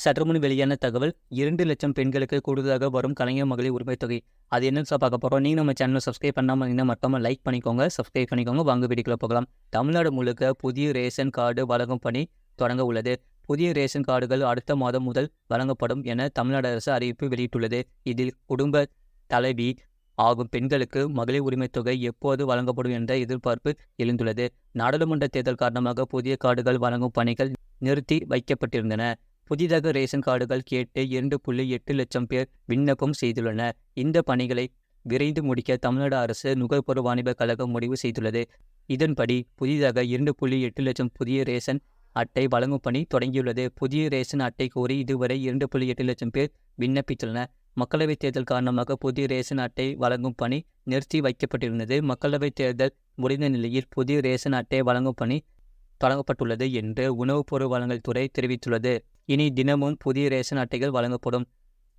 சற்றுமுன் வெளியான தகவல் 2,00,000 பெண்களுக்கு கூடுதலாக வரும் கலைஞர் மகளிர் உரிமைத் தொகை. அது என்னன்னு பார்க்க போகிறோம். நீங்கள் நம்ம சேனலை சப்ஸ்கிரைப் பண்ணாமல் இருந்தீங்கன்னா மறக்காம லைக் பண்ணிக்கோங்க, சப்ஸ்கிரைப் பண்ணிக்கோங்க. வாங்க வீடியோக்குள்ள போகலாம். தமிழ்நாடு முழுக்க புதிய ரேஷன் கார்டு வழங்கும் பணி தொடங்க உள்ளது. புதிய ரேஷன் கார்டுகள் அடுத்த மாதம் முதல் வழங்கப்படும் என தமிழ்நாடு அரசு அறிவிப்பு வெளியிட்டுள்ளது. இதில் குடும்ப தலைவி ஆகும் பெண்களுக்கு மகளிர் உரிமைத் தொகை எப்போது வழங்கப்படும் என்ற எதிர்பார்ப்பு எழுந்துள்ளது. நாடாளுமன்ற தேர்தல் காரணமாக புதிய கார்டுகள் வழங்கும் பணிகள் நிறுத்தி வைக்கப்பட்டிருந்தன. புதிதாக ரேஷன் கார்டுகள் கேட்டு 2.8 லட்சம் பேர் விண்ணப்பம் செய்துள்ளனர். இந்த பணிகளை விரைந்து முடிக்க தமிழ்நாடு அரசு நுகர்பொருள் வாணிப கழகம் முடிவு செய்துள்ளது. இதன்படி புதிதாக 2.8 லட்சம் புதிய ரேஷன் அட்டை வழங்கும் பணி தொடங்கியுள்ளது. புதிய ரேஷன் அட்டை கோரி இதுவரை 2.8 லட்சம் பேர் விண்ணப்பித்துள்ளனர். மக்களவைத் தேர்தல் காரணமாக புதிய ரேஷன் அட்டை வழங்கும் பணி நிறுத்தி வைக்கப்பட்டிருந்தது. மக்களவைத் தேர்தல் முடிந்த நிலையில் புதிய ரேஷன் அட்டை வழங்கும் பணி தொடங்கப்பட்டுள்ளது என்று உணவுப் பொருள் வழங்கல் துறை தெரிவித்துள்ளது. இனி தினமும் புதிய ரேஷன் அட்டைகள் வழங்கப்படும்.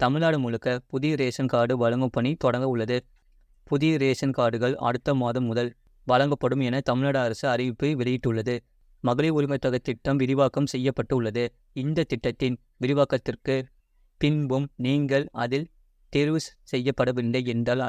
தமிழ்நாடு முழுக்க புதிய ரேஷன் கார்டு வழங்கும் பணி தொடங்க உள்ளது. புதிய ரேஷன் கார்டுகள் அடுத்த மாதம் முதல் வழங்கப்படும் என தமிழ்நாடு அரசு அறிவிப்பு வெளியிட்டுள்ளது. மகளிர் உரிமைத் தொகை திட்டம் விரிவாக்கம் செய்யப்பட்டு உள்ளது. இந்த திட்டத்தின் விரிவாக்கத்திற்கு பின்பும் நீங்கள் அதில் தேர்வு செய்யப்படவில்லை என்றால்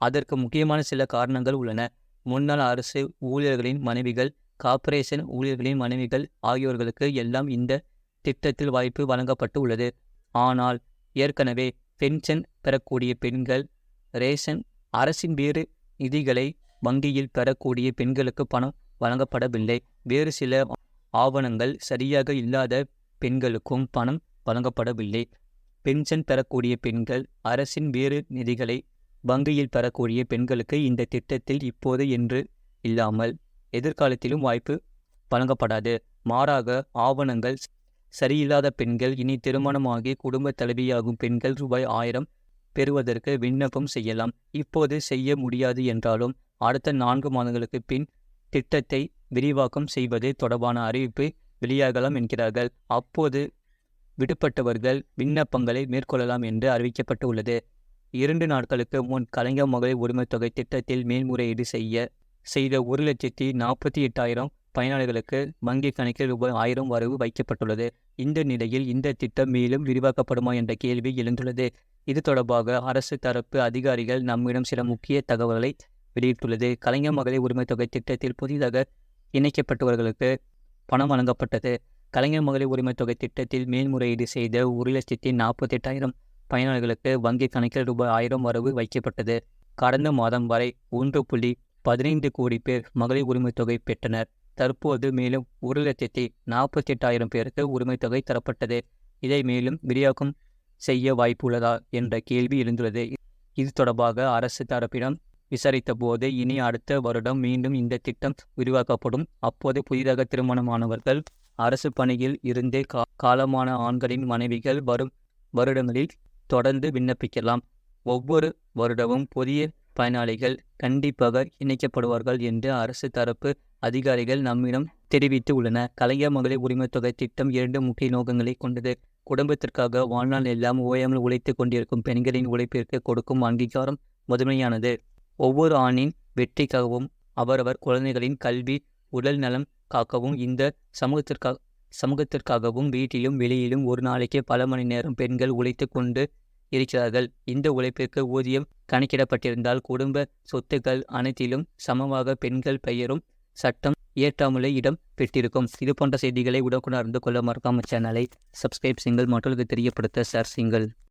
அதற்கு முக்கியமான சில காரணங்கள் உள்ளன. முன்னாள் அரசு ஊழியர்களின் மனைவிகள், கார்ப்பரேஷன் ஊழியர்களின் மனைவிகள் ஆகியோர்களுக்கு எல்லாம் இந்த திட்டத்தில் வாய்ப்பு வழங்கப்பட்டு உள்ளது. ஆனால் ஏற்கனவே பென்ஷன் பெறக்கூடிய பெண்கள், அரசின் வேறு நிதிகளை வங்கியில் பெறக்கூடிய பெண்களுக்கு பணம் வழங்கப்படவில்லை. வேறு சில ஆவணங்கள் சரியாக இல்லாத பெண்களுக்கும் பணம் வழங்கப்படவில்லை. பென்ஷன் பெறக்கூடிய பெண்கள், அரசின் வேறு நிதிகளை வங்கியில் பெறக்கூடிய பெண்களுக்கு இந்த திட்டத்தில் இப்போது என்று இல்லாமல் எதிர்காலத்திலும் வாய்ப்பு வழங்கப்படாது. மாறாக ஆவணங்கள் சரியில்லாத பெண்கள், இனி திருமணமாகி குடும்ப தலைவியாகும் பெண்கள் ₹1000 பெறுவதற்கு விண்ணப்பம் செய்யலாம். இப்போது செய்ய முடியாது என்றாலும் அடுத்த 4 மாதங்களுக்கு பின் திட்டத்தை விரிவாக்கம் செய்வது தொடர்பான அறிவிப்பு வெளியாகலாம் என்கிறார்கள். அப்போது விடுபட்டவர்கள் விண்ணப்பங்களை மேற்கொள்ளலாம் என்று அறிவிக்கப்பட்டு உள்ளது. 2 நாட்களுக்கு முன் கலைஞர் மகளிர் உரிமைத் தொகை திட்டத்தில் மேல்முறையீடு செய்த 1,48,000 பயனாளிகளுக்கு வங்கி கணக்கில் ₹1000 வரவு வைக்கப்பட்டுள்ளது. இந்த நிலையில் இந்த திட்டம் மேலும் விரிவாக்கப்படுமா என்ற கேள்வி எழுந்துள்ளது. இது தொடர்பாக அரசு தரப்பு அதிகாரிகள் நம்மிடம் சில முக்கிய தகவல்களை வெளியிட்டுள்ளது. கலைஞர் மகளிர் உரிமைத் தொகை திட்டத்தில் புதிதாக இணைக்கப்பட்டவர்களுக்கு பணம் வழங்கப்பட்டது. கலைஞர் மகளிர் உரிமைத் தொகை திட்டத்தில் மேல்முறையீடு செய்த 1,48,000 பயனாளிகளுக்கு வங்கி கணக்கில் ₹1000 வரவு வைக்கப்பட்டது. கடந்த மாதம் வரை 1.15 கோடி பேர் மகளிர் உரிமைத் தொகை பெற்றனர். தற்போது மேலும் 1,48,000 பேருக்கு உரிமைத் தொகை தரப்பட்டது. இதை மேலும் விரிவாக்கம் செய்ய வாய்ப்புள்ளதா என்ற கேள்வி எழுந்துள்ளது. இது தொடர்பாக அரசு தரப்பிடம் விசாரித்த போது இனி அடுத்த வருடம் மீண்டும் இந்த திட்டம் விரிவாக்கப்படும். அப்போது புதிதாக திருமணமானவர்கள், அரசு பணியில் இருந்தே காலமான ஆண்களின் மனைவிகள் வரும் வருடங்களில் தொடர்ந்து விண்ணப்பிக்கலாம். ஒவ்வொரு வருடமும் புதிய பயனாளிகள் கண்டிப்பாக இணைக்கப்படுவார்கள் என்று அரசு தரப்பு அதிகாரிகள் நம்மிடம் தெரிவித்து உள்ளனர். கலைஞர் மகளிர் உரிமைத் தொகை திட்டம் 2 முக்கிய நோக்கங்களை கொண்டது. குடும்பத்திற்காக வாழ்நாள் எல்லாம் ஓயாமல் உழைத்து கொண்டிருக்கும் பெண்களின் உழைப்பிற்கு கொடுக்கும் அங்கீகாரம் முதன்மையானது. ஒவ்வொரு ஆணின் வெற்றிக்காகவும் அவரவர் குழந்தைகளின் கல்வி, உடல் நலம் காக்கவும், இந்த சமூகத்திற்காகவும் வீட்டிலும் வெளியிலும் ஒரு நாளைக்கு பல மணி நேரம் பெண்கள் உழைத்து கொண்டு இருக்கிறார்கள். இந்த உழைப்பிற்கு ஊதியம் கணக்கிடப்பட்டிருந்தால் குடும்ப சொத்துக்கள் அனைத்திலும் சமமாக பெண்கள் பெயரும் சட்டம் இயற்றாமலே இடம் பெற்றிருக்கும். இது போன்ற செய்திகளை உடனுக்குடன் அறிந்து கொள்ள மறக்காம சேனலை சப்ஸ்கிரைப் செய்யுங்கள். மற்றவர்களுக்கு தெரியப்படுத்த ஷேர் செய்யுங்கள்.